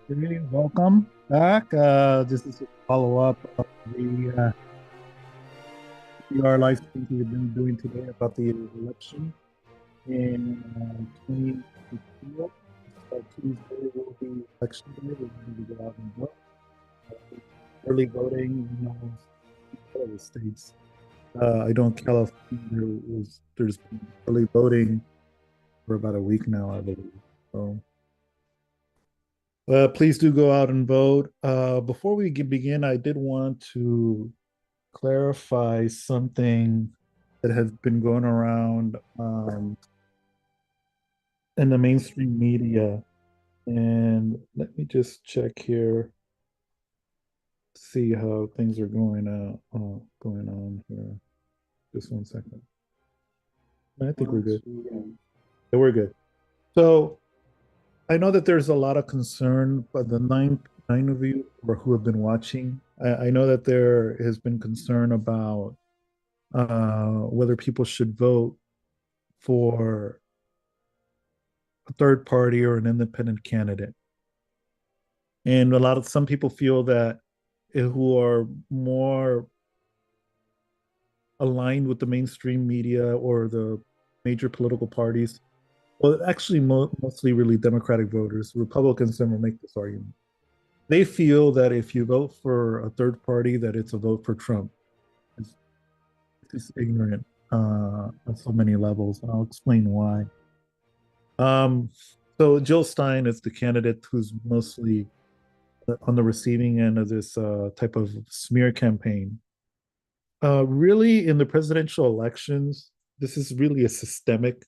Hey, welcome back. This is a follow-up of the PR live stream we've been doing today about the election in 2024. Tuesday will be election day. We're going to go out and vote. Uh, Early voting in almost all of the states. I know in California there's been early voting for about a week now, I believe. So please do go out and vote. Before we begin, I did want to clarify something that has been going around in the mainstream media. And let me just check here, see how things are going on here. Just one second. I think we're good. Yeah, we're good. So I know that there's a lot of concern, but the nine of you or who have been watching, I know that there has been concern about whether people should vote for a third party or an independent candidate. And some people feel that who are more aligned with the mainstream media or the major political parties, well, actually, mostly really Democratic voters, Republicans never make this argument. They feel that if you vote for a third party, that it's a vote for Trump. It's, it's ignorant on so many levels, and I'll explain why. Um, so Jill Stein is the candidate who's mostly on the receiving end of this type of smear campaign. Really, in the presidential elections, this is really a systemic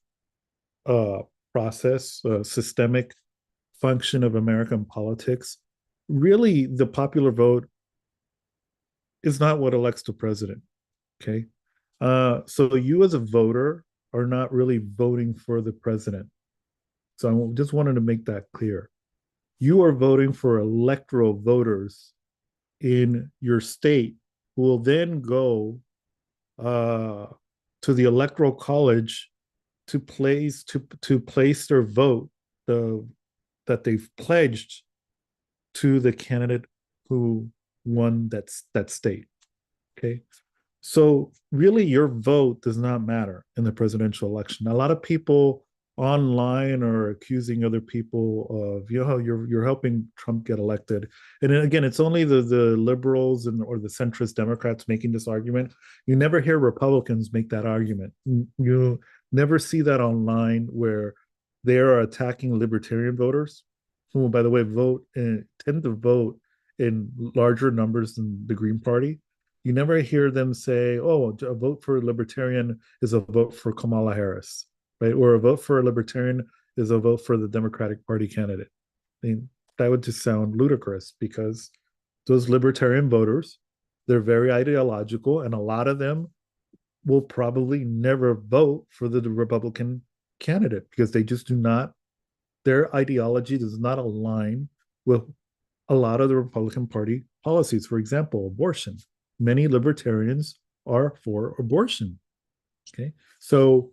uh, process, a systemic function of American politics. Really, the popular vote is not what elects the president. Okay. So you as a voter are not really voting for the president. So I just wanted to make that clear. You are voting for electoral voters in your state who will then go uh, to the electoral college to place their vote the that they've pledged to the candidate who won that state. Okay, so really, your vote does not matter in the presidential election. A lot of people online are accusing other people of, you're helping Trump get elected. And then again, it's only the liberals and or the centrist Democrats making this argument. You never hear Republicans make that argument. You never see that online where they are attacking libertarian voters, who, by the way, tend to vote in larger numbers than the Green Party. You never hear them say, "Oh, a vote for a libertarian is a vote for Kamala Harris," right? Or a vote for a libertarian is a vote for the Democratic Party candidate. I mean, that would just sound ludicrous because those libertarian voters, they're very ideological, and a lot of them will probably never vote for the Republican candidate because they just do not, their ideology does not align with a lot of the Republican Party policies. For example, abortion. Many libertarians are for abortion. Okay. So,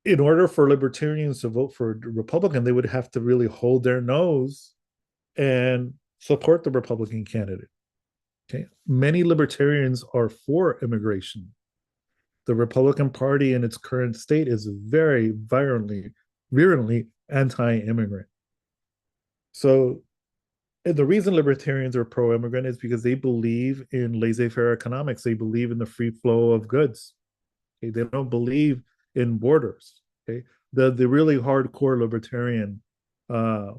in order for libertarians to vote for a Republican, they would have to really hold their nose and support the Republican candidate. Okay. Many libertarians are for immigration. The Republican Party in its current state is very virulently anti-immigrant. So the reason libertarians are pro-immigrant is because they believe in laissez-faire economics. They believe in the free flow of goods. Okay? They don't believe in borders. Okay, the really hardcore uh,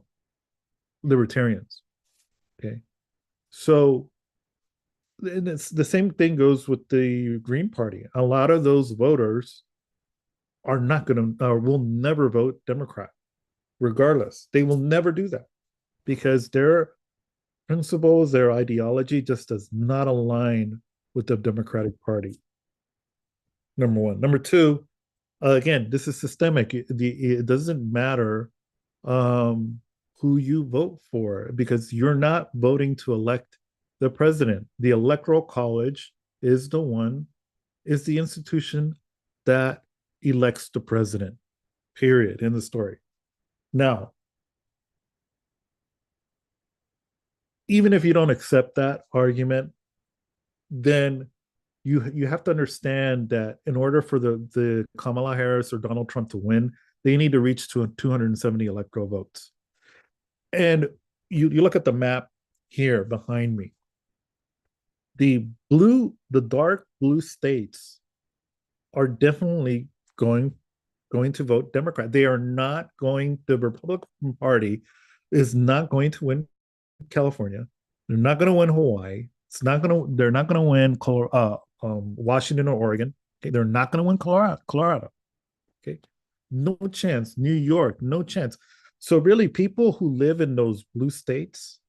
libertarians. Okay, so and it's the same thing goes with the Green Party. A lot of those voters are not going to or will never vote Democrat, regardless. They will never do that because their principles, their ideology just does not align with the Democratic Party. Number one. Number two, again, this is systemic. It doesn't matter um, who you vote for because you're not voting to elect the president. The Electoral College is is the institution that elects the president, period, in the story. Now, even if you don't accept that argument, then you have to understand that in order for the Kamala Harris or Donald Trump to win, they need to reach to 270 electoral votes. And you look at the map here behind me. The dark blue states are definitely going to vote Democrat. They are not going. The Republican Party is not going to win California. They're not going to win Hawaii. It's not going to. They're not going to win Washington or Oregon. Okay? They're not going to win Colorado. Okay, no chance. New York, no chance. So really, people who live in those blue states,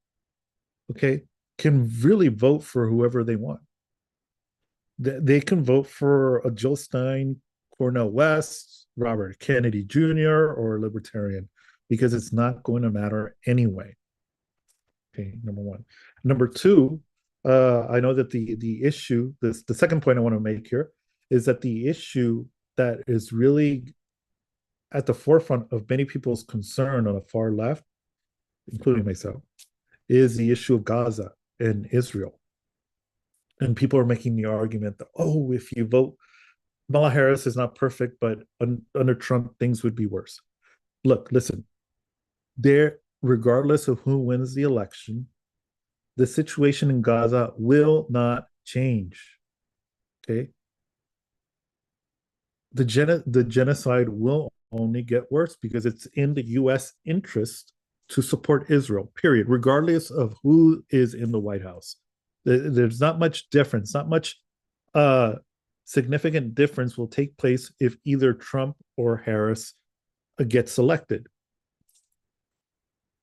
okay, can really vote for whoever they want. They can vote for a Joe Stein, Cornel West, Robert Kennedy Jr., or Libertarian because it's not going to matter anyway. Okay, number one. Number two, I know that the issue, the second point I want to make here is that the issue that is really at the forefront of many people's concern on the far left, including myself, is the issue of Gaza and Israel. And people are making the argument that, oh, if you vote, Kamala Harris is not perfect, but under Trump, things would be worse. Look, listen, there, regardless of who wins the election, the situation in Gaza will not change. Okay. The genocide will only get worse because it's in the US interest to support Israel, period, regardless of who is in the White House. There's not much difference, not much significant difference will take place if either Trump or Harris gets elected.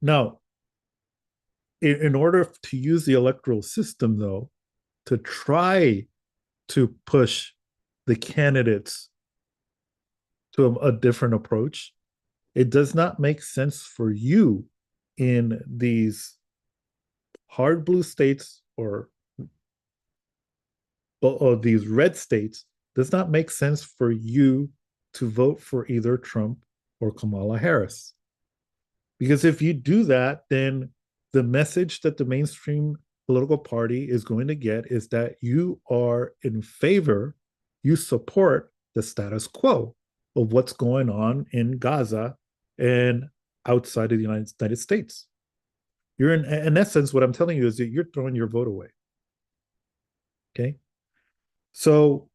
Now, in order to use the electoral system, though, to try to push the candidates to a different approach, it does not make sense for you in these hard blue states or these red states, does not make sense for you to vote for either Trump or Kamala Harris. Because if you do that, then the message that the mainstream political party is going to get is that you are in favor, you support the status quo of what's going on in Gaza and outside of the United States. You're in essence, what I'm telling you is that you're throwing your vote away. Okay. So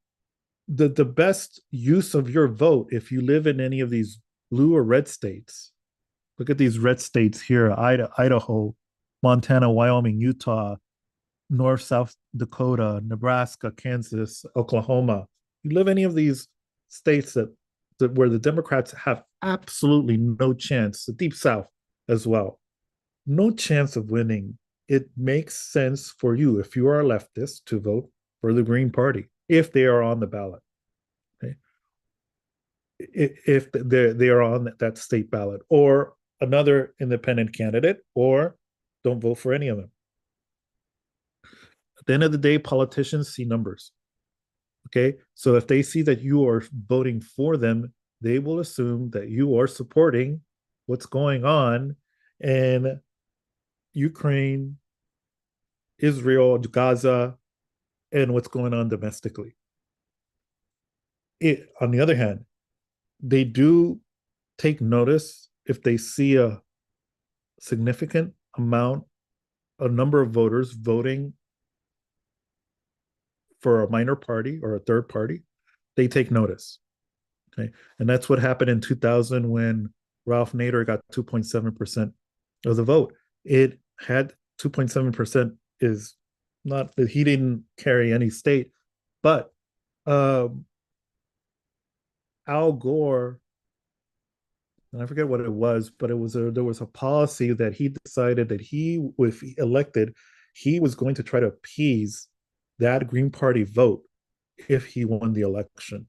the best use of your vote, if you live in any of these blue or red states, look at these red states here: Idaho, Montana, Wyoming, Utah, North, South Dakota, Nebraska, Kansas, Oklahoma. You live in any of these states that where the Democrats have absolutely no chance, the Deep South as well, no chance of winning. It makes sense for you, if you are a leftist, to vote for the Green Party if they are on the ballot. Okay? If they are on that state ballot, or another independent candidate, or don't vote for any of them. At the end of the day, politicians see numbers. Okay, so if they see that you are voting for them, they will assume that you are supporting what's going on in Ukraine, Israel, Gaza, and what's going on domestically. On the other hand, they do take notice if they see a significant a number of voters voting for a minor party or a third party. They take notice. Okay. And that's what happened in 2000 when Ralph Nader got 2.7% of the vote. It had 2.7% is not that he didn't carry any state, but Al Gore, and I forget what it was, but there was a policy that he decided that if he elected, he was going to try to appease that Green Party vote if he won the election.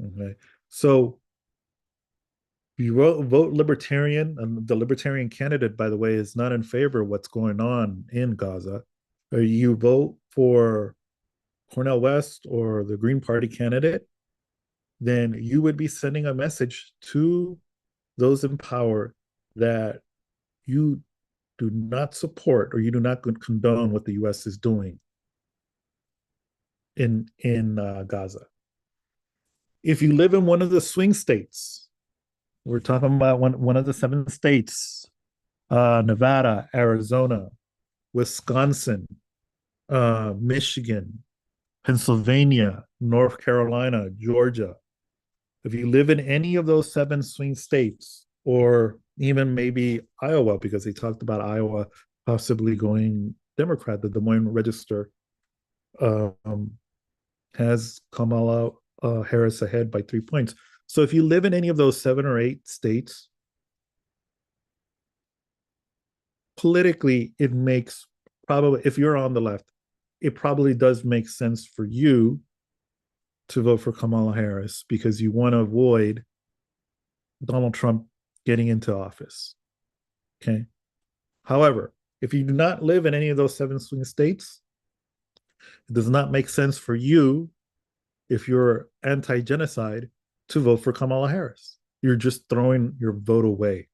Okay, so you vote Libertarian, and the Libertarian candidate, by the way, is not in favor of what's going on in Gaza. Or you vote for Cornel West or the Green Party candidate, then you would be sending a message to those in power that you do not support or you do not condone what the U.S. is doing in Gaza. If you live in one of the swing states, we're talking about one of the seven states, Nevada, Arizona, Wisconsin, Michigan, Pennsylvania, North Carolina, Georgia. If you live in any of those seven swing states, or even maybe Iowa, because they talked about Iowa possibly going Democrat, the Des Moines Register um, has Kamala Harris ahead by 3 points. So if you live in any of those 7 or 8 states, politically, it makes probably, if you're on the left, it probably does make sense for you to vote for Kamala Harris because you want to avoid Donald Trump getting into office. Okay. However, if you do not live in any of those 7 swing states, it does not make sense for you, if you're anti genocide, to vote for Kamala Harris. You're just throwing your vote away.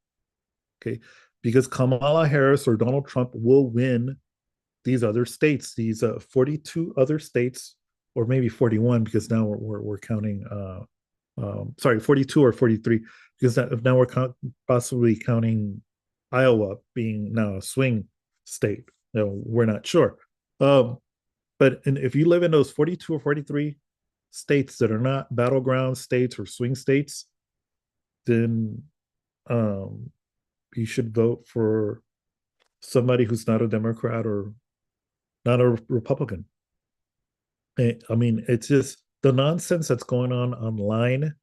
Okay. Because Kamala Harris or Donald Trump will win these other states, these 42 other states, or maybe 41, because now we're counting, sorry, 42 or 43, because now we're possibly counting Iowa being now a swing state. We're not sure. But if you live in those 42 or 43 states that are not battleground states or swing states, then um, you should vote for somebody who's not a Democrat or not a Republican. I mean, it's just the nonsense that's going on online.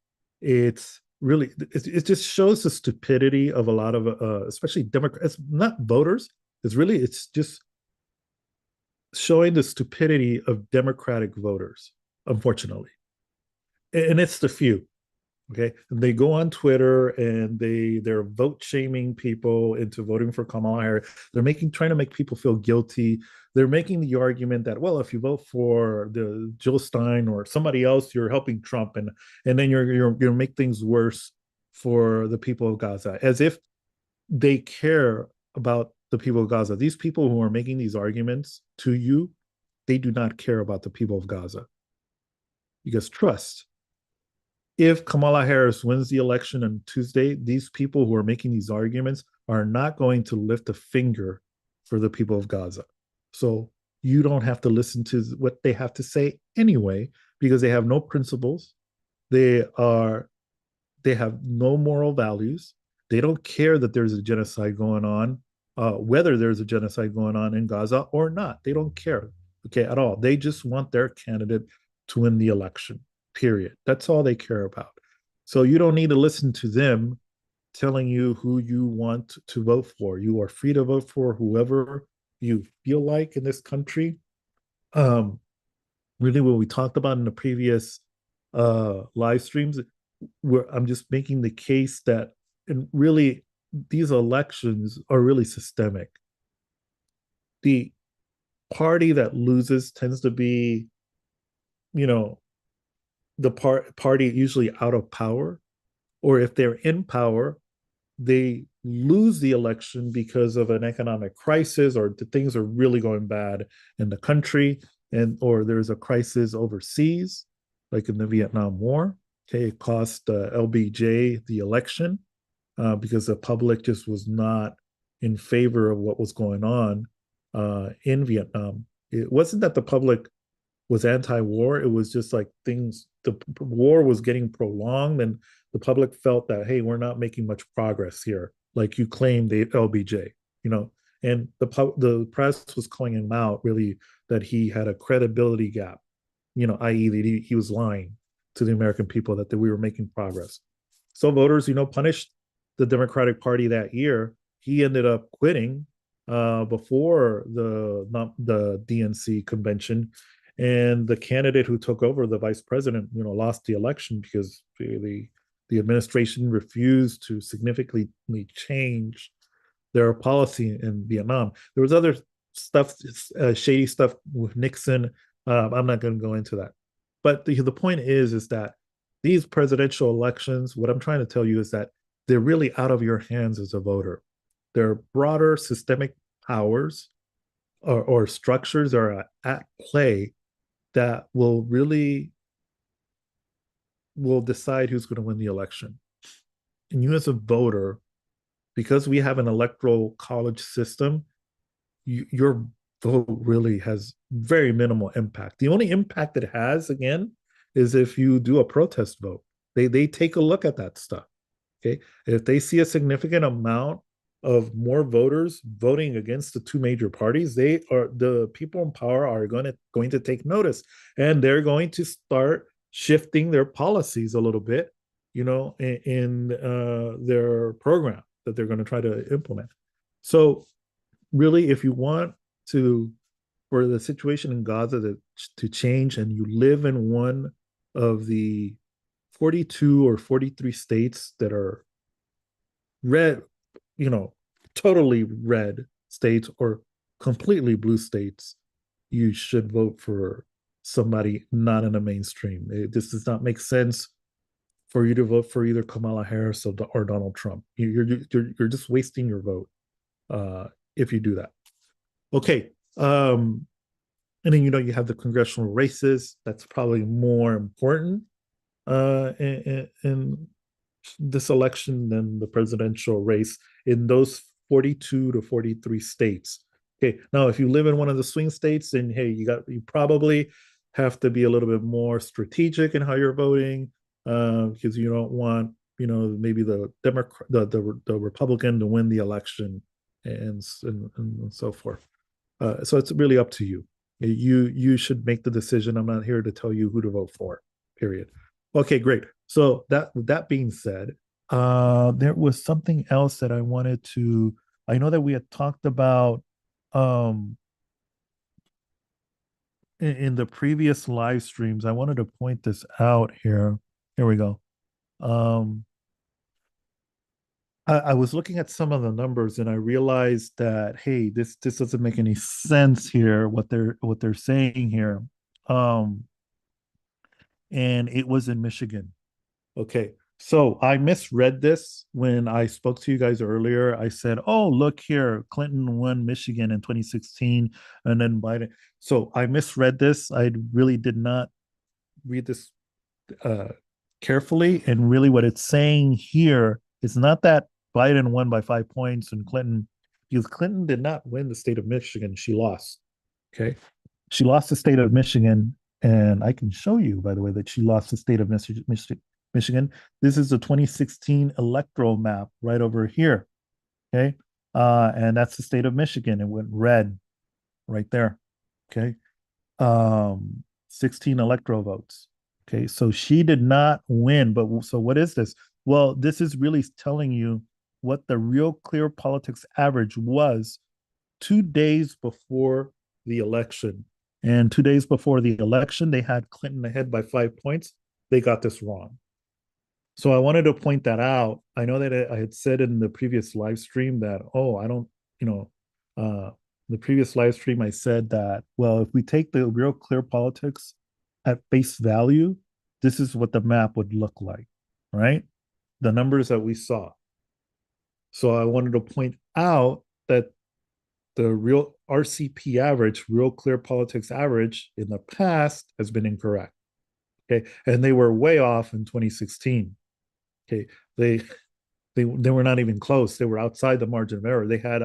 It's really, it just shows the stupidity of a lot of, especially Democrats, not voters. It's just showing the stupidity of Democratic voters, unfortunately. And it's the few. Okay. And they go on Twitter and they're vote shaming people into voting for Kamala Harris. They're trying to make people feel guilty. They're making the argument that, well, if you vote for the Jill Stein or somebody else, you're helping Trump, and then you're gonna make things worse for the people of Gaza, as if they care about the people of Gaza. These people who are making these arguments to you, they do not care about the people of Gaza. Because trust, if Kamala Harris wins the election on Tuesday, these people who are making these arguments are not going to lift a finger for the people of Gaza. So you don't have to listen to what they have to say anyway, because they have no principles. They are they have no moral values. They don't care that there's a genocide going on, whether there's a genocide going on in Gaza or not. They don't care, okay, at all. They just want their candidate to win the election, period. That's all they care about. So you don't need to listen to them telling you who you want to vote for. You are free to vote for whoever you feel like in this country. Um, Really, what we talked about in the previous live streams, where I'm just making the case that, and really, these elections are really systemic. The party that loses tends to be, you know, the party usually out of power, or if they're in power, they lose the election because of an economic crisis, or things are really going bad in the country, and or there's a crisis overseas, like in the Vietnam War. Okay, it cost LBJ the election because the public just was not in favor of what was going on in Vietnam. It wasn't that the public was anti-war. It was just like the war was getting prolonged, and the public felt that, hey, we're not making much progress here, like you claimed the LBJ, you know. And the press was calling him out, really, that he had a credibility gap, i.e., that he was lying to the American people that we were making progress. So voters, punished the Democratic Party that year. He ended up quitting before the DNC convention, and the candidate who took over, the vice president, lost the election because the administration refused to significantly change their policy in Vietnam. There was other stuff, shady stuff with Nixon. I'm not going to go into that. But the point is that these presidential elections, what I'm trying to tell you is that they're really out of your hands as a voter. There are broader systemic powers or structures are at play that will decide who's going to win the election. And you as a voter, because we have an electoral college system, your vote really has very minimal impact. The only impact it has, again, is if you do a protest vote. They take a look at that stuff. Okay, if they see a significant amount of more voters voting against the two major parties, the people in power are going to take notice, and they're going to start shifting their policies a little bit, in their program that they're going to try to implement. So really, if you want to for the situation in Gaza to change, and you live in one of the 42 or 43 states that are red, you know, totally red states or completely blue states, you should vote for somebody not in the mainstream. This does not make sense for you to vote for either Kamala Harris or Donald Trump. You're just wasting your vote if you do that. Okay. And then you have the congressional races. That's probably more important in this election than the presidential race in those 42 to 43 states. Okay, now if you live in one of the swing states, then hey, you probably have to be a little bit more strategic in how you're voting because you don't want maybe the Democrat the Republican to win the election and so forth. So it's really up to you. You should make the decision. I'm not here to tell you who to vote for. Period. Okay, great. So that being said, there was something else that I wanted to. I know that we had talked about um, in the previous live streams. I wanted to point this out here. Here we go. Um, I was looking at some of the numbers and I realized that hey, this doesn't make any sense here. What they're saying here, um, and it was in Michigan. Okay. So I misread this when I spoke to you guys earlier. I said, oh, look here, Clinton won Michigan in 2016 and then Biden. So I misread this. I really did not read this uh, carefully. And really, what it's saying here is not that Biden won by 5 points and Clinton, because Clinton did not win the state of Michigan. She lost. Okay. She lost the state of Michigan. And I can show you, by the way, that she lost the state of Michigan. This is the 2016 electoral map right over here. Okay. And that's the state of Michigan. It went red right there. Okay. 16 electoral votes. Okay. So she did not win. But so what is this? Well, this is really telling you what the Real Clear Politics average was 2 days before the election. And 2 days before the election, they had Clinton ahead by 5 points. They got this wrong. So I wanted to point that out. I know that I had said in the previous live stream that, oh, I don't, the previous live stream, I said that, well, if we take the Real Clear Politics at face value, this is what the map would look like, right? The numbers that we saw. So I wanted to point out that the real RCP average, Real Clear Politics average in the past has been incorrect. Okay. And they were way off in 2016. Okay. They were not even close. They were outside the margin of error. They had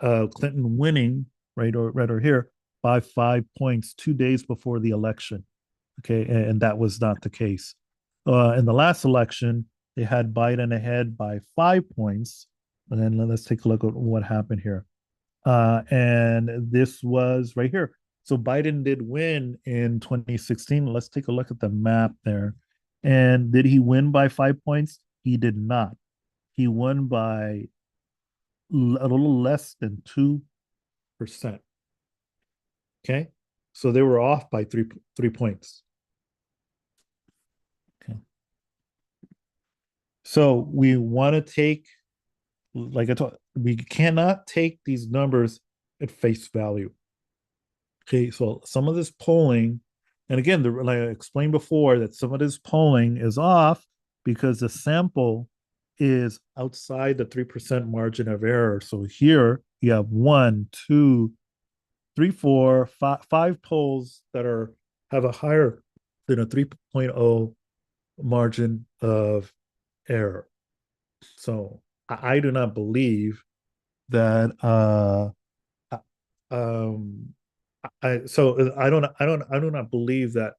Clinton winning right over here by 5 points 2 days before the election. Okay. And that was not the case. In the last election, they had Biden ahead by 5 points. And then let's take a look at what happened here. And this was right here. So Biden did win in 2016. Let's take a look at the map there. And did he win by 5 points? He did not. He won by a little less than 2%. Okay. So they were off by three points. Okay. So we want to take, like I told, we cannot take these numbers at face value. Okay, so some of this polling, and again, like I explained before, that some of this polling is off because the sample is outside the 3% margin of error. So here you have one, two, three, four, five polls that are have a higher than a 3.0 margin of error. So I do not believe that um I do not believe that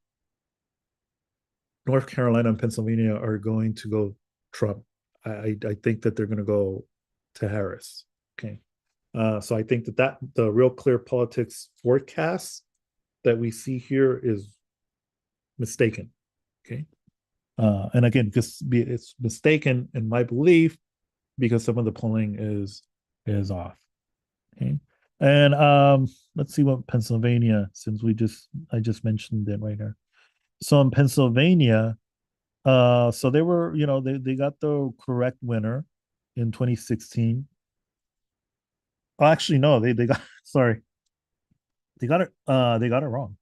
North Carolina and Pennsylvania are going to go Trump. I think that they're going to go to Harris. Okay. So I think that the real clear politics forecast that we see here is mistaken. Okay. And again, because it's mistaken in my belief because some of the polling is off. Okay. And let's see what Pennsylvania, since I just mentioned it right here. So in Pennsylvania, so they were, they got the correct winner in 2016. Oh, actually, no, they got sorry, they got it wrong.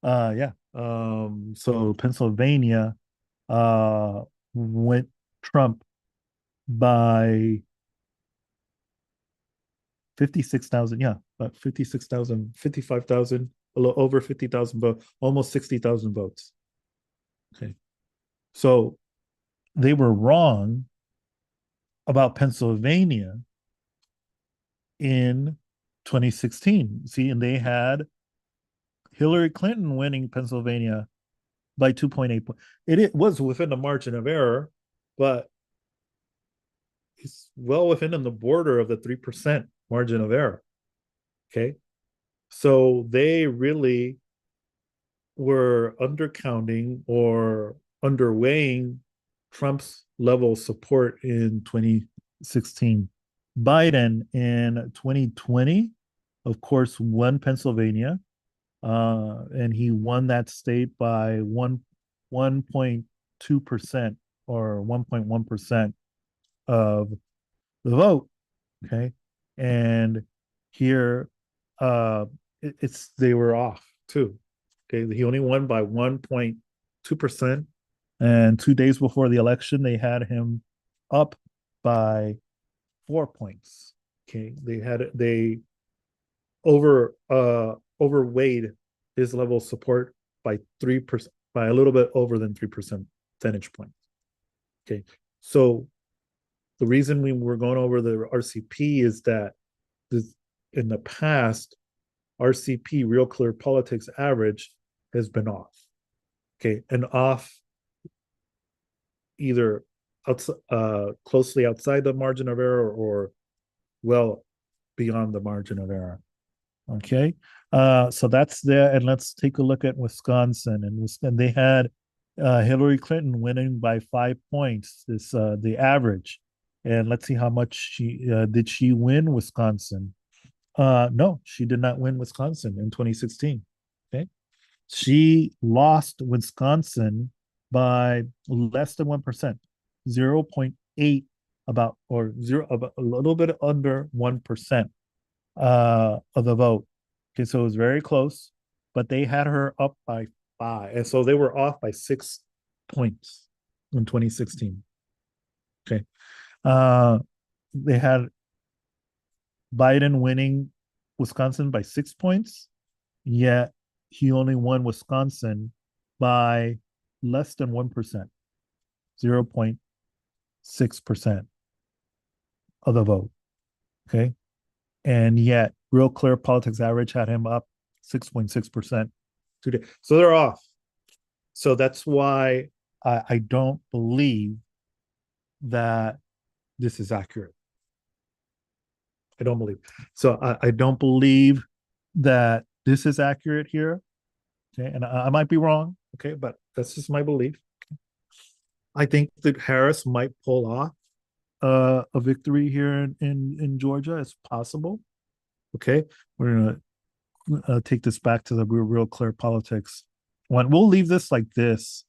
Yeah. So Pennsylvania went Trump by 56,000. Yeah, about 56,000, 55,000, a little over 50,000 votes, almost 60,000 votes. Okay. So they were wrong about Pennsylvania in 2016. See, and they had Hillary Clinton winning Pennsylvania by 2.8 points. It was within the margin of error, but it's well within the border of the 3% margin of error. Okay. So they really were undercounting or underweighing Trump's level of support in 2016. Biden in 2020, of course, won Pennsylvania, and he won that state by 1.2% or 1.1% of the vote. Okay, and here, it's they were off too. Okay, he only won by 1.2%, and 2 days before the election, they had him up by 4 points. Okay, they overweighed his level of support by 3%, by a little bit over than 3% points. Okay, so the reason we were going over the RCP is that this, in the past, RCP, Real Clear Politics average, has been off. Okay, and off either closely outside the margin of error or well beyond the margin of error. Okay, so that's there, and let's take a look at Wisconsin, and they had Hillary Clinton winning by 5 points. This the average, and let's see how much did she win Wisconsin. No, she did not win Wisconsin in 2016. Okay, she lost Wisconsin by less than 1%, 0.8, about or zero, about a little bit under 1% of the vote. Okay, so it was very close, but they had her up by 5, and so they were off by 6 points in 2016. Okay, they had Biden winning Wisconsin by 6 points, yet he only won Wisconsin by less than 1%, 0.6% of the vote. Okay. And yet, Real Clear Politics average had him up 6.6% today. So they're off. So that's why I don't believe that this is accurate. I don't believe. So I don't believe that this is accurate here. Okay, and I might be wrong. Okay, but that's just my belief. I think that Harris might pull off a victory here in Georgia. It's possible. Okay, we're gonna take this back to the real clear politics one. We'll leave this like this,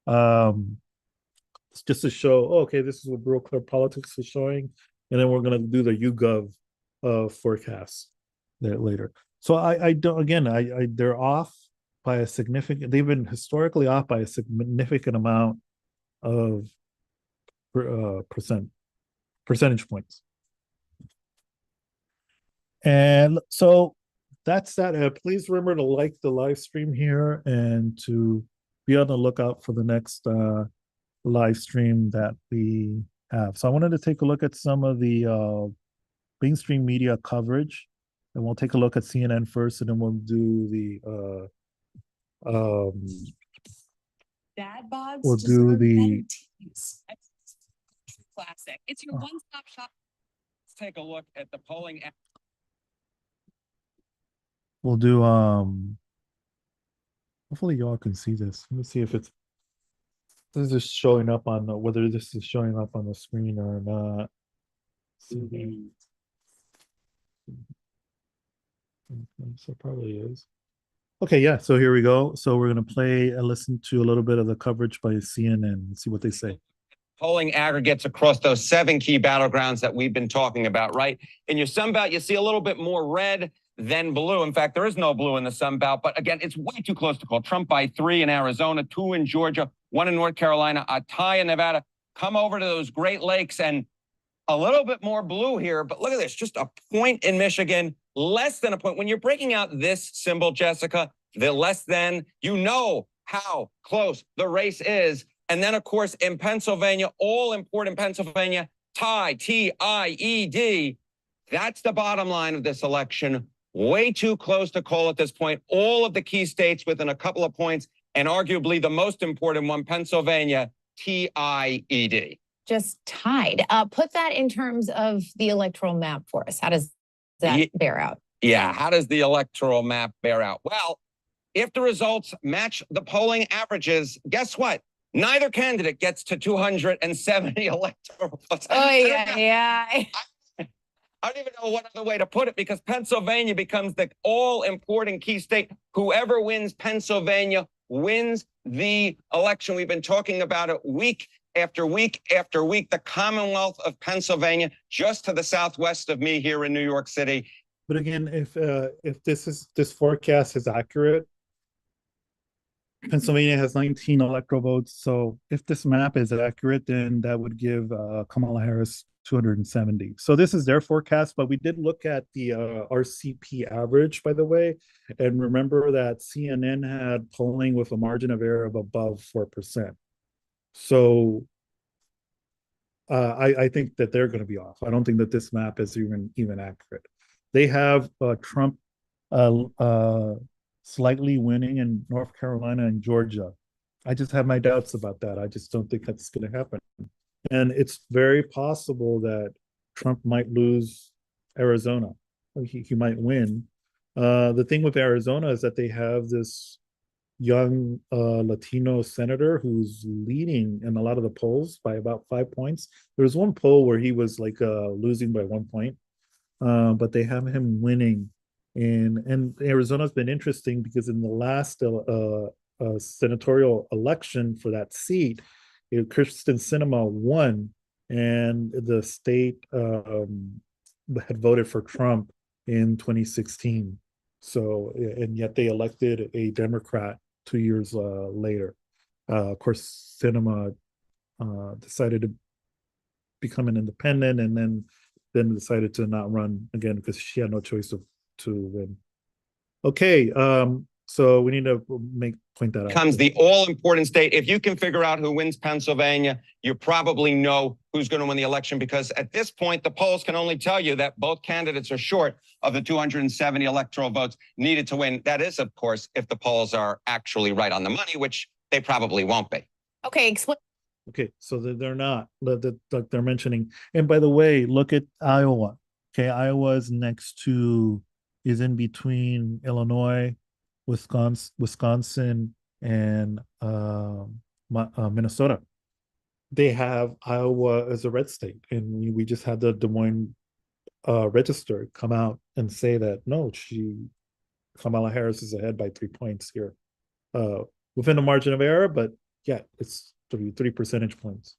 just to show. Oh, okay, this is what real clear politics is showing, and then we're gonna do the YouGov forecast later. So I don't. Again, I they're off by a significant. They've been historically off by a significant amount of percent. percentage points. And so that's that. Please remember to like the live stream here and to be on the lookout for the next live stream that we have. So I wanted to take a look at some of the mainstream media coverage, and we'll take a look at CNN first, and then we'll do the Dad bods. We'll do the classic. It's your one-stop shop. Let's take a look at the polling. We'll do hopefully y'all can see this. Let me see if it's this is showing up on the, whether this is showing up on the screen or not. So probably is. Okay, yeah. So here we go. So we're gonna play and listen to a little bit of the coverage by CNN and see what they say. Polling aggregates across those 7 key battlegrounds that we've been talking about, right? In your Sun Belt, you see a little bit more red than blue. In fact, there is no blue in the Sun Belt, but again, it's way too close to call. Trump by 3 in Arizona, 2 in Georgia, 1 in North Carolina, a tie in Nevada. Come over to those Great Lakes and a little bit more blue here, but look at this, just a point in Michigan, less than a point. When you're breaking out this symbol, Jessica, the less than, you know how close the race is. And then, of course, in Pennsylvania, all important Pennsylvania, tie, T-I-E-D. That's the bottom line of this election. Way too close to call at this point. All of the key states within a couple of points, and arguably the most important one, Pennsylvania, T-I-E-D. Just tied. Put that in terms of the electoral map for us. How does that bear out? Yeah, how does the electoral map bear out? Well, if the results match the polling averages, guess what? Neither candidate gets to 270 electoral votes. Oh, yeah. I don't even know what other way to put it, because Pennsylvania becomes the all-important key state. Whoever wins Pennsylvania wins the election. We've been talking about it week after week after week. The Commonwealth of Pennsylvania, just to the southwest of me here in New York City. But again, if this forecast is accurate, Pennsylvania has 19 electoral votes. So if this map is accurate, then that would give Kamala Harris 270. So this is their forecast, but we did look at the RCP average, by the way. And remember that CNN had polling with a margin of error of above 4%. So I think that they're going to be off. I don't think that this map is even accurate. They have Trump slightly winning in North Carolina and Georgia. I just have my doubts about that. I just don't think that's going to happen. And it's very possible that Trump might lose Arizona. He might win. The thing with Arizona is that they have this young Latino senator who's leading in a lot of the polls by about 5 points. There was one poll where he was like losing by 1 point, but they have him winning. And Arizona's been interesting because in the last senatorial election for that seat, Kristen Sinema won, and the state had voted for Trump in 2016. So, and yet they elected a Democrat 2 years later. Of course, Sinema decided to become an independent, and then decided to not run again because she had no choice to win. Okay, so we need to point that out. Comes the all-important state. If you can figure out who wins Pennsylvania, you probably know who's going to win the election, because at this point, the polls can only tell you that both candidates are short of the 270 electoral votes needed to win. That is, of course, if the polls are actually right on the money, which they probably won't be. Okay, explain. Okay, so they're not, like they're mentioning. And by the way, look at Iowa. Okay, Iowa's is in between Illinois, Wisconsin, and Minnesota. They have Iowa as a red state, and we just had the Des Moines Register come out and say that no, Kamala Harris is ahead by 3 points here, within a margin of error, but yeah, it's 3 percentage points.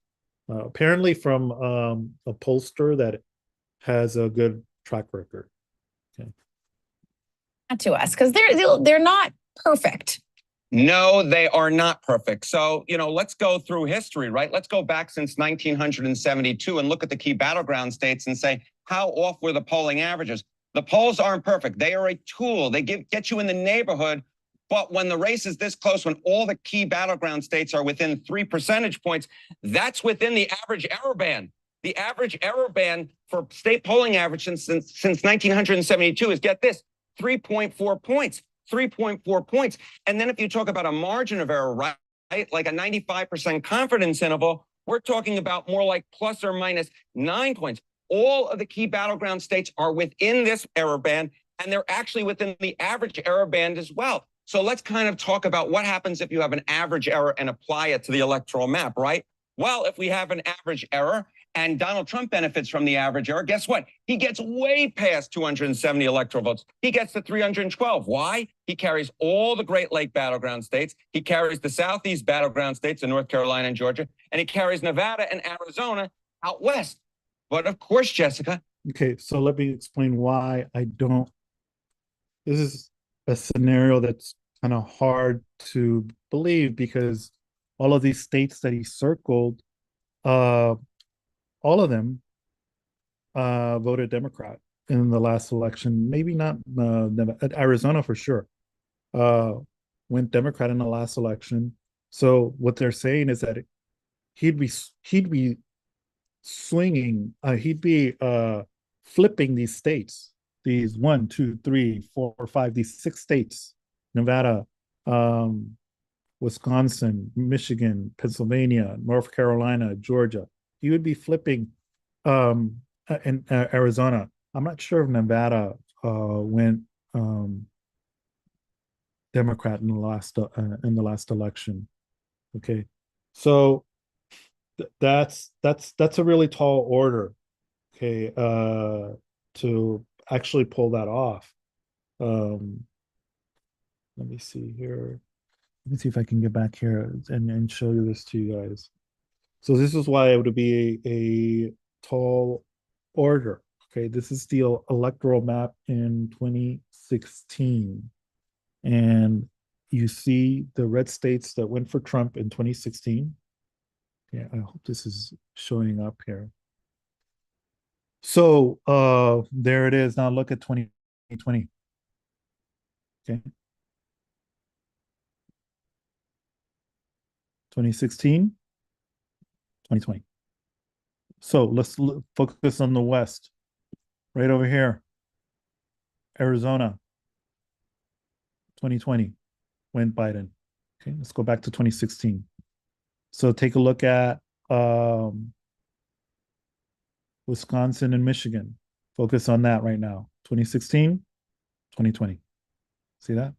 Apparently from a pollster that has a good track record. Okay. To us, because they're not perfect. No, they are not perfect. So, let's go through history, right? Let's go back since 1972 and look at the key battleground states and say, how off were the polling averages? The polls aren't perfect. They are a tool. They get you in the neighborhood. But when the race is this close, when all the key battleground states are within 3 percentage points, that's within the average error band. The average error band for state polling average since 1972 is, get this, 3.4 points. 3.4 points. And then if you talk about a margin of error, right, like a 95% confidence interval, we're talking about more like plus or minus 9 points. All of the key battleground states are within this error band, and they're actually within the average error band as well. So let's kind of talk about what happens if you have an average error and apply it to the electoral map, right? Well, if we have an average error and Donald Trump benefits from the average error, guess what? He gets way past 270 electoral votes. He gets to 312. Why? He carries all the Great Lake battleground states. He carries the Southeast battleground states in North Carolina and Georgia, and he carries Nevada and Arizona out west. But of course, Jessica. Okay, so let me explain why I don't. This is a scenario that's kind of hard to believe because all of these states that he circled, all of them voted Democrat in the last election. Maybe not Arizona for sure. Went Democrat in the last election. So what they're saying is that he'd be swinging. He'd be flipping these states. These 1, 2, 3, 4, 5. These 6 states: Nevada, Wisconsin, Michigan, Pennsylvania, North Carolina, Georgia. He would be flipping in Arizona. I'm not sure if Nevada went Democrat in the last election. Okay, so that's a really tall order. Okay, to actually pull that off. Let me see here. Let me see if I can get back here and show you this to you guys. So this is why it would be a tall order. Okay, this is the electoral map in 2016. And you see the red states that went for Trump in 2016. Yeah, I hope this is showing up here. So there it is. Now look at 2020. Okay. 2016, 2020. So let's focus on the West. Right over here. Arizona, 2020, went Biden. Okay, let's go back to 2016. So take a look at Wisconsin and Michigan. Focus on that right now. 2016, 2020. See that?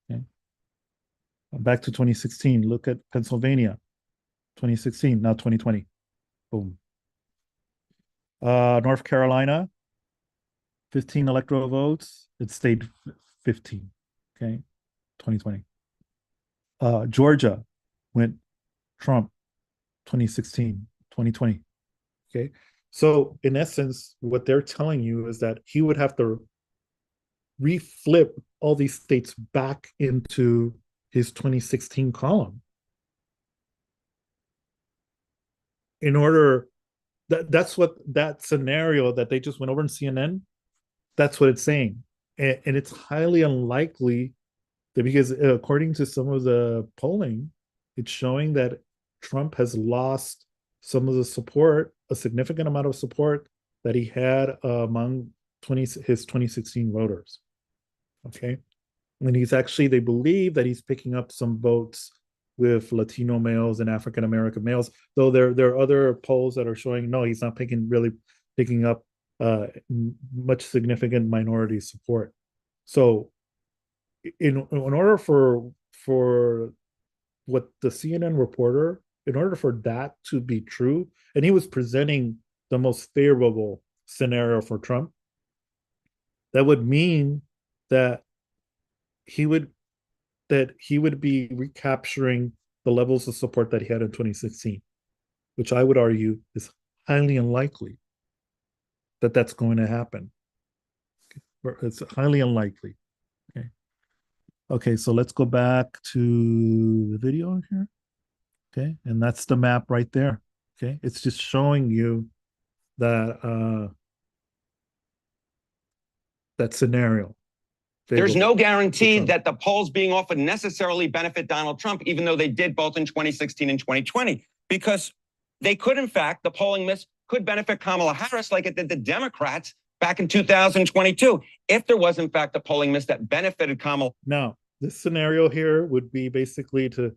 Okay. Back to 2016. Look at Pennsylvania. 2016, now 2020. Boom. North Carolina, 15 electoral votes. It stayed 15. Okay. 2020. Georgia went Trump, 2016, 2020. Okay. So in essence, what they're telling you is that he would have to reflip all these states back into his 2016 column in order that's what that scenario that they just went over in CNN, that's what it's saying. And it's highly unlikely that, because according to some of the polling, it's showing that Trump has lost some of the support, a significant amount of support that he had among his 2016 voters. Okay. And he's actually, they believe that he's picking up some votes with Latino males and African American males, though there are other polls that are showing no, he's not picking up much significant minority support. So in order for what the CNN reporter, in order for that to be true, and he was presenting the most favorable scenario for Trump, that would mean that he would be recapturing the levels of support that he had in 2016, which I would argue is highly unlikely that that's going to happen. It's highly unlikely. Okay. Okay, so let's go back to the video here. Okay, and that's the map right there. Okay, it's just showing you that that scenario. There's no favorable to guarantee Trump. that the polls being offered necessarily benefit Donald Trump, even though they did both in 2016 and 2020, because they could, in fact, the polling miss could benefit Kamala Harris like it did the Democrats back in 2022, if there was, in fact, a polling miss that benefited Kamala. Now, this scenario here would be basically to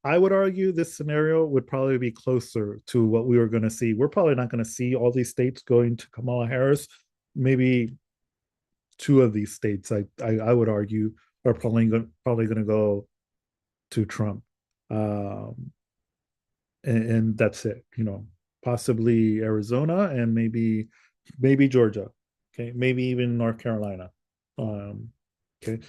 I would argue this scenario would probably be closer to what we were going to see. We're probably not going to see all these states going to Kamala Harris. Maybe two of these states, I would argue, are probably going to go to Trump, um, and that's it. You know, possibly Arizona and maybe Georgia. Okay, maybe even North Carolina. Okay,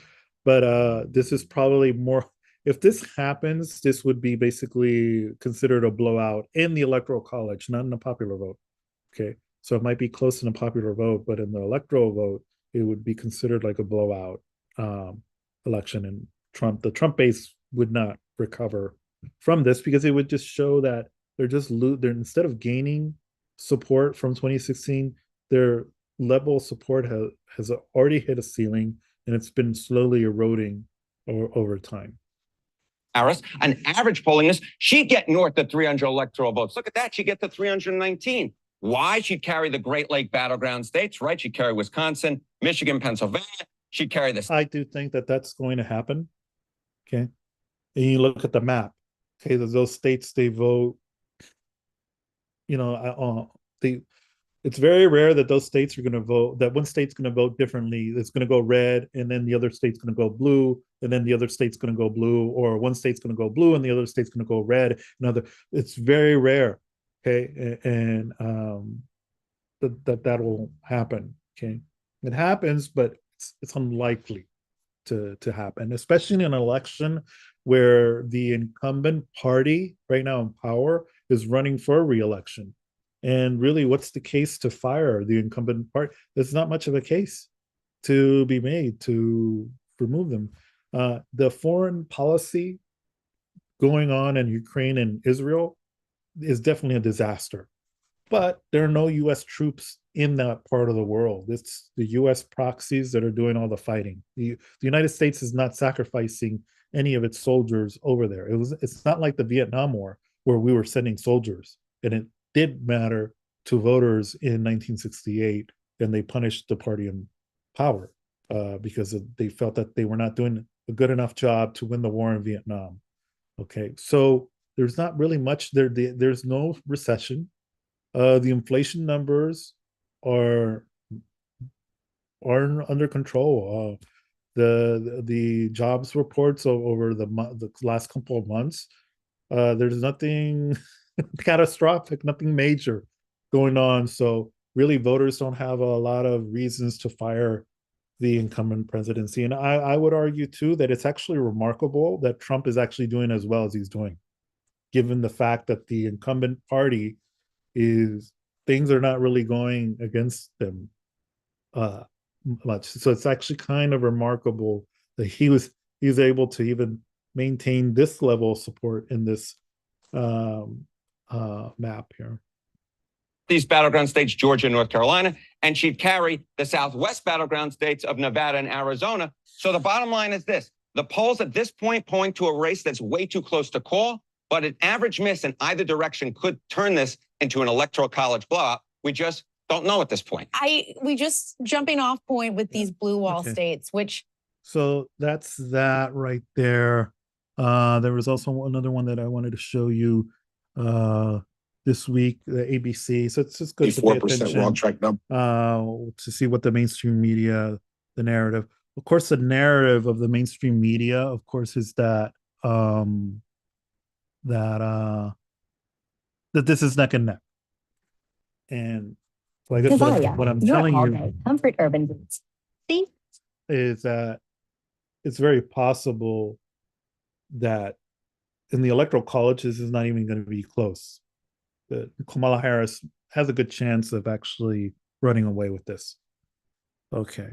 but this is probably more. If this happens, this would be basically considered a blowout in the electoral college, not in the popular vote. Okay, so it might be close in the popular vote, but in the electoral vote, it would be considered like a blowout election, and the Trump base would not recover from this because it would just show that they're instead of gaining support from 2016, their level of support has already hit a ceiling, and it's been slowly eroding over time. Harris, an average polling is she'd get north of 300 electoral votes. Look at that. She'd get to 319. Why? She'd carry the Great Lake battleground states, right? She'd carry Wisconsin, Michigan, Pennsylvania. She'd carry this. I do think that that's going to happen. Okay. And you look at the map. Okay. Those states, they vote, you know, it's very rare that those states are going to vote, that one state's going to vote differently. It's going to go red, and then the other state's going to go blue, and then the other state's going to go blue, or one state's going to go blue and the other state's going to go red. It's very rare. Okay. And that will happen. Okay. It happens, but it's unlikely to happen, especially in an election where the incumbent party right now in power is running for re-election. And really, what's the case to fire the incumbent party? There's not much of a case to be made to remove them. The foreign policy going on in Ukraine and Israel is definitely a disaster. But there are no U.S. troops in that part of the world. It's the U.S. proxies that are doing all the fighting. The United States is not sacrificing any of its soldiers over there. It's not like the Vietnam War where we were sending soldiers, and it did matter to voters in 1968, and they punished the party in power because they felt that they were not doing a good enough job to win the war in Vietnam. Okay, so there's not really much there. There's no recession. The inflation numbers are under control. The jobs reports over the last couple of months, there's nothing catastrophic, nothing major going on. So really, voters don't have a lot of reasons to fire the incumbent presidency. And I would argue too that it's actually remarkable that Trump is actually doing as well as he's doing, given the fact that the incumbent party is things are not really going against them much. So it's actually kind of remarkable that he's able to even maintain this level of support in this map here. These battleground states, Georgia and North Carolina, and she'd carry the Southwest battleground states of Nevada and Arizona. So the bottom line is this: the polls at this point point to a race that's way too close to call, but an average miss in either direction could turn this into an electoral college blowout. We just don't know at this point. We just jumping off point with these blue wall states, which. So that's that right there. There was also another one that I wanted to show you this week, the ABC. So it's just good to pay attention wrong track number. To see what the mainstream media, the narrative. Of course, the narrative of the mainstream media, of course, is that that this is neck and neck. And so I guess what I'm telling you, comfort urban boots. See, is that it's very possible that in the electoral college, this is not even going to be close. That Kamala Harris has a good chance of actually running away with this. Okay.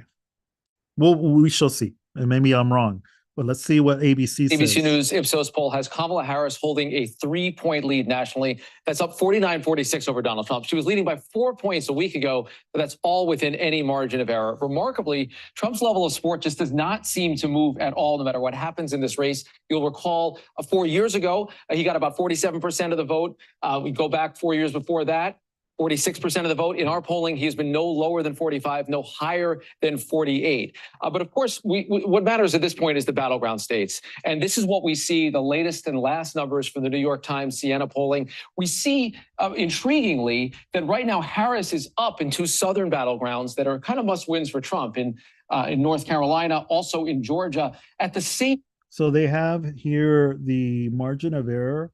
Well, we shall see. And maybe I'm wrong, but let's see what ABC says. ABC News Ipsos poll has Kamala Harris holding a 3-point lead nationally. That's up 49-46 over Donald Trump. She was leading by 4 points a week ago, but that's all within any margin of error. Remarkably, Trump's level of support just does not seem to move at all, no matter what happens in this race. You'll recall 4 years ago, he got about 47% of the vote. We go back 4 years before that, 46% of the vote. In our polling, he has been no lower than 45, no higher than 48. But of course, what matters at this point is the battleground states. And this is what we see, the latest and last numbers from the New York Times Siena polling. We see, intriguingly, that right now Harris is up in 2 southern battlegrounds that are kind of must-wins for Trump in North Carolina, also in Georgia. At the same... So they have here the margin of error,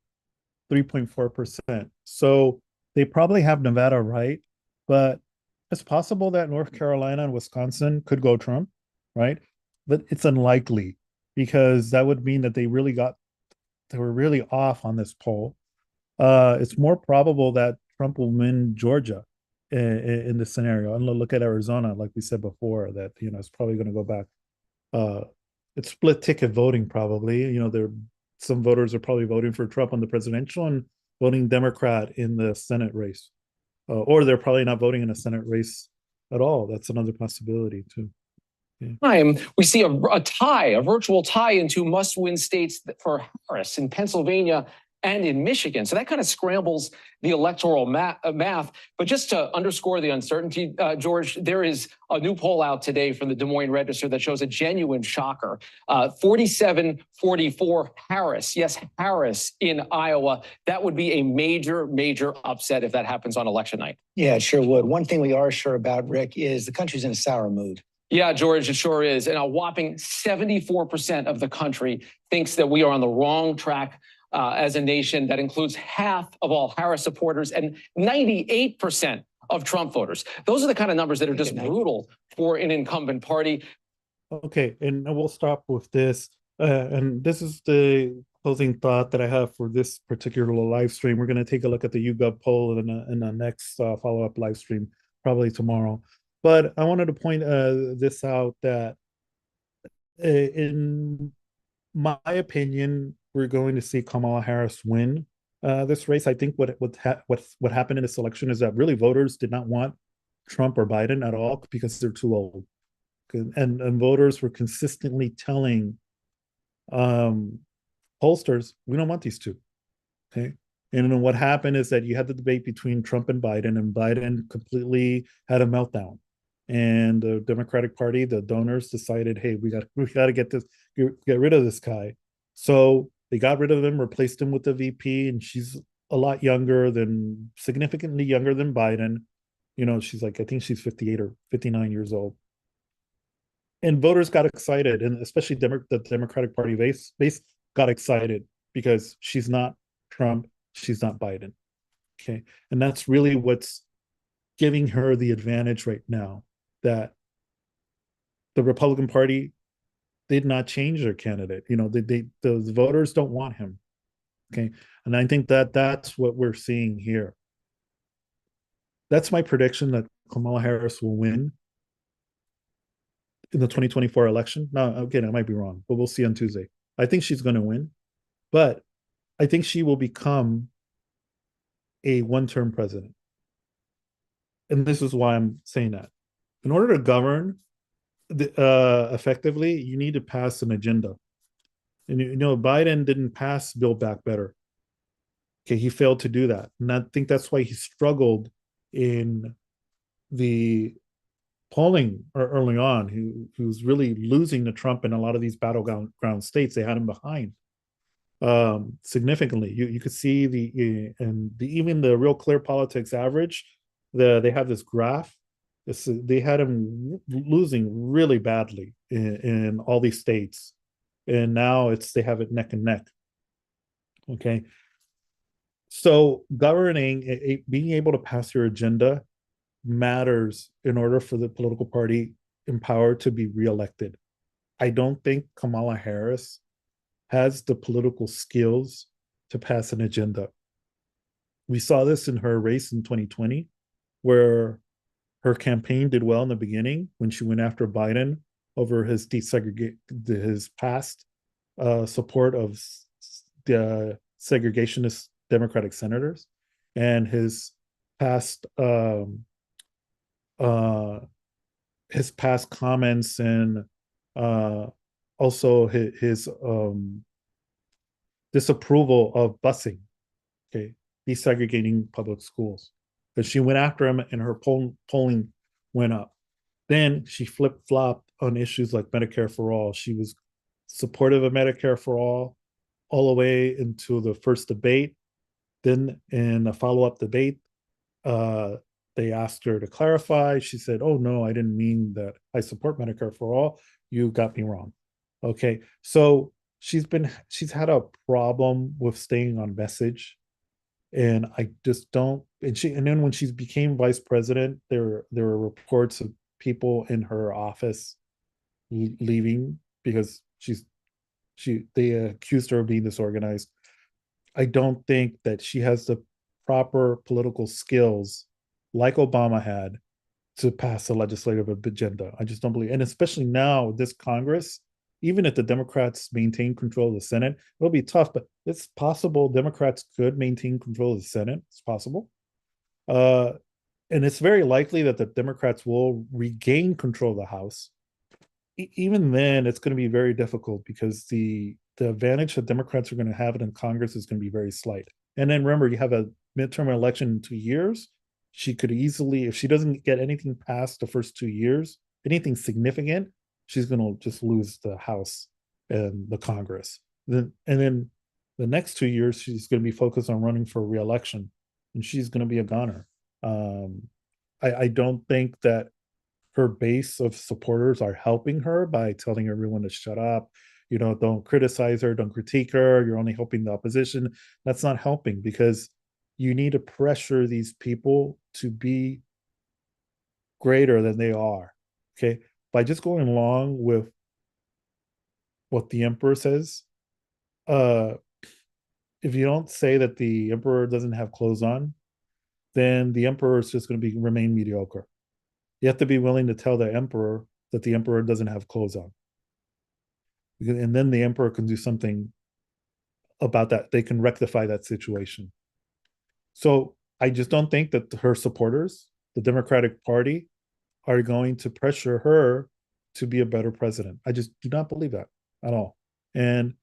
3.4%. So they probably have Nevada right, but it's possible that North Carolina and Wisconsin could go Trump, right? But it's unlikely because that would mean that they were really off on this poll. It's more probable that Trump will win Georgia in this scenario. And look at Arizona, like we said before, that it's probably going to go back. It's split ticket voting probably. Some voters are probably voting for Trump on the presidential and voting Democrat in the Senate race, or they're probably not voting in a Senate race at all. That's another possibility too. Yeah. We see a tie, a virtual tie into must-win states for Harris in Pennsylvania and in Michigan. So that kind of scrambles the electoral math. But just to underscore the uncertainty, George, there is a new poll out today from the Des Moines Register that shows a genuine shocker. 47-44 Harris. Yes, Harris in Iowa. That would be a major, major upset if that happens on election night. Yeah, it sure would. One thing we are sure about, Rick, is the country's in a sour mood. Yeah, George, it sure is. And a whopping 74% of the country thinks that we are on the wrong track as a nation. That includes half of all Harris supporters and 98% of Trump voters. Those are the kind of numbers that are just brutal for an incumbent party. Okay, and we'll stop with this. And this is the closing thought that I have for this particular live stream. We're going to take a look at the YouGov poll in the next follow-up live stream, probably tomorrow. But I wanted to point this out that in my opinion, we're going to see Kamala Harris win this race. I think what happened in this election is that really voters did not want Trump or Biden at all because they're too old, and voters were consistently telling pollsters, we don't want these two. Okay. And then what happened is that you had the debate between Trump and Biden completely had a meltdown. And the Democratic Party, the donors decided, hey, we got to get rid of this guy. So they got rid of him, replaced him with the VP, and she's a lot significantly younger than Biden. She's like, I think she's 58 or 59 years old. And voters got excited, and especially the Democratic Party base got excited because she's not Trump, she's not Biden. Okay. And that's really what's giving her the advantage right now, that the Republican Party did not change their candidate. The voters don't want him. Okay. And I think that's what we're seeing here. That's my prediction, that Kamala Harris will win in the 2024 election. Now, again, I might be wrong, but we'll see on Tuesday. I think she's going to win, but I think she will become a one-term president. And this is why I'm saying that. In order to govern effectively, you need to pass an agenda. And Biden didn't pass Build Back Better. Okay, he failed to do that. And I think that's why he struggled in the polling early on. He was really losing to Trump in a lot of these battleground states. They had him behind significantly. You could see even the Real Clear Politics average. They have this graph. They had him losing really badly in all these states, and now they have it neck and neck. Okay, so governing, being able to pass your agenda matters in order for the political party in power to be reelected. I don't think Kamala Harris has the political skills to pass an agenda. We saw this in her race in 2020, where her campaign did well in the beginning when she went after Biden over his his past support of the segregationist Democratic senators and uh, his past comments and uh, also his disapproval of busing, okay, desegregating public schools. Because she went after him and her polling went up. Then she flip flopped on issues like Medicare for all. She was supportive of Medicare for all the way into the first debate. Then in a follow up debate, uh, they asked her to clarify. She said, "Oh no, I didn't mean that. I support Medicare for all. You got me wrong." Okay, so she's had a problem with staying on message, and I just don't. And then when she became vice president, there were reports of people in her office leaving because they accused her of being disorganized. I don't think that she has the proper political skills like Obama had to pass a legislative agenda. I just don't believe, and especially now, this Congress, even if the Democrats maintain control of the Senate, it'll be tough, but it's possible Democrats could maintain control of the Senate. It's possible. Uh, and it's very likely that the Democrats will regain control of the House. Even then, it's going to be very difficult because the advantage that Democrats are going to have in Congress is going to be very slight. And then remember, you have a midterm election in 2 years. She could easily, if she doesn't get anything past the first 2 years, anything significant, she's going to just lose the House and the Congress. And then the next 2 years, she's going to be focused on running for reelection, and she's going to be a goner. I don't think that her base of supporters are helping her by telling everyone to shut up. Don't criticize her, don't critique her. You're only helping the opposition. That's not helping because you need to pressure these people to be greater than they are. Okay. By just going along with what the emperor says, uh, if you don't say that the emperor doesn't have clothes on, then the emperor is just going to remain mediocre. You have to be willing to tell the emperor that the emperor doesn't have clothes on. And then the emperor can do something about that. They can rectify that situation. So I just don't think that her supporters, the Democratic Party, are going to pressure her to be a better president. I just do not believe that at all. And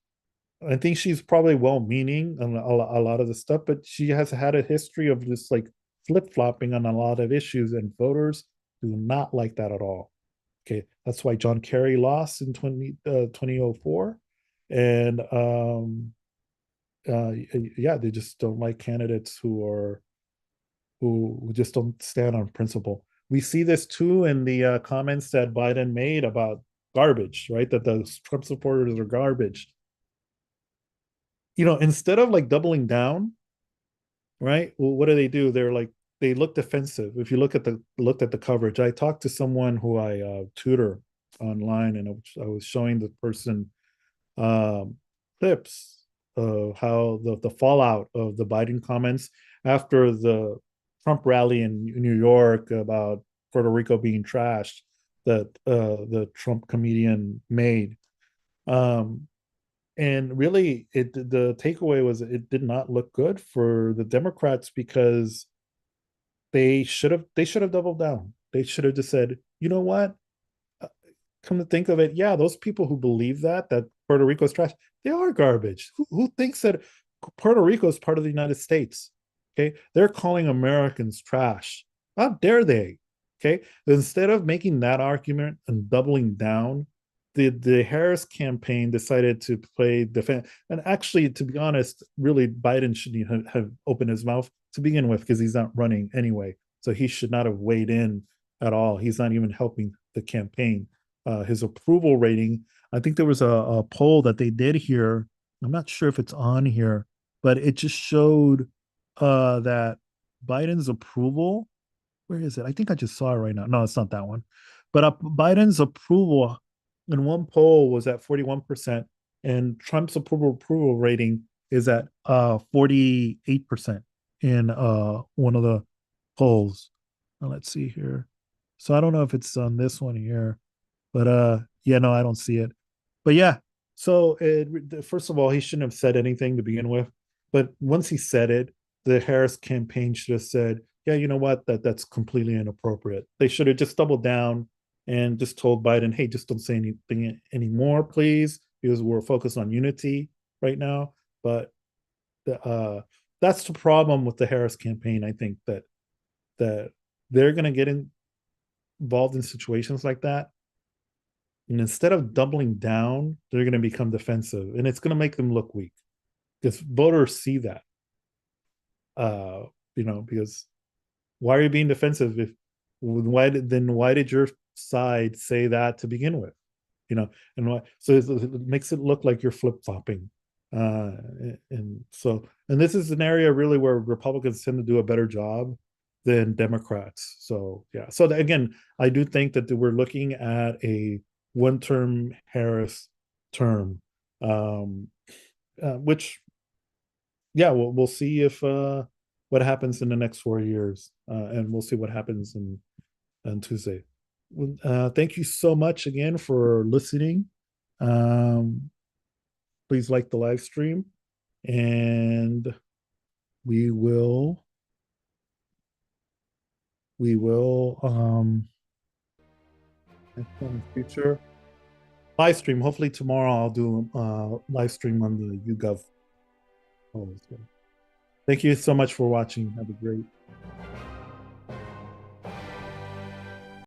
I think she's probably well-meaning on a lot of the stuff, but she has had a history of just like flip-flopping on a lot of issues, and voters do not like that at all. Okay, that's why John Kerry lost in 2004. And yeah, they just don't like candidates who just don't stand on principle. We see this too in the comments that Biden made about garbage, right? That the Trump supporters are garbage. Instead of like doubling down, right? Well, what do? They look defensive. If you looked at the coverage, I talked to someone who I tutor online, and I was showing the person clips of how the fallout of the Biden comments after the Trump rally in New York about Puerto Rico being trashed that the Trump comedian made. And really, the takeaway was it did not look good for the Democrats because they should have doubled down. They should have just said, you know what? Come to think of it, yeah, those people who believe that Puerto Rico is trash, they are garbage. Who thinks that Puerto Rico is part of the United States? Okay, they're calling Americans trash. How dare they? Okay, instead of making that argument and doubling down, the Harris campaign decided to play defense. And actually, to be honest, really, Biden shouldn't have opened his mouth to begin with because he's not running anyway. So he should not have weighed in at all. He's not even helping the campaign. His approval rating, I think there was a poll that they did here. I'm not sure if it's on here, but it just showed that Biden's approval, where is it? I think I just saw it right now. No, it's not that one. But Biden's approval in one poll was at 41%, and Trump's approval rating is at 48% in one of the polls. Now, let's see here. So I don't know if it's on this one here. But yeah, no, I don't see it. But yeah, so first of all, he shouldn't have said anything to begin with. But once he said it, the Harris campaign should have said, "Yeah, you know what? That's completely inappropriate." They should have just doubled down and just told Biden, "Hey, just don't say anything anymore, please, because we're focused on unity right now." But that's the problem with the Harris campaign. I think that they're going to get involved in situations like that, and instead of doubling down, they're going to become defensive, and it's going to make them look weak because voters see that. Uh, because why are you being defensive if why did your side say that to begin with? And why, so it makes it look like you're flip-flopping. And this is an area really where Republicans tend to do a better job than Democrats. So yeah. So again, I do think that we're looking at a one-term Harris term, which yeah, we'll see if what happens in the next 4 years, and we'll see what happens on Tuesday. Thank you so much again for listening. Um, please like the live stream, and we will in the future live stream. Hopefully tomorrow I'll do live stream on the YouGov. Thank you so much for watching. Have a great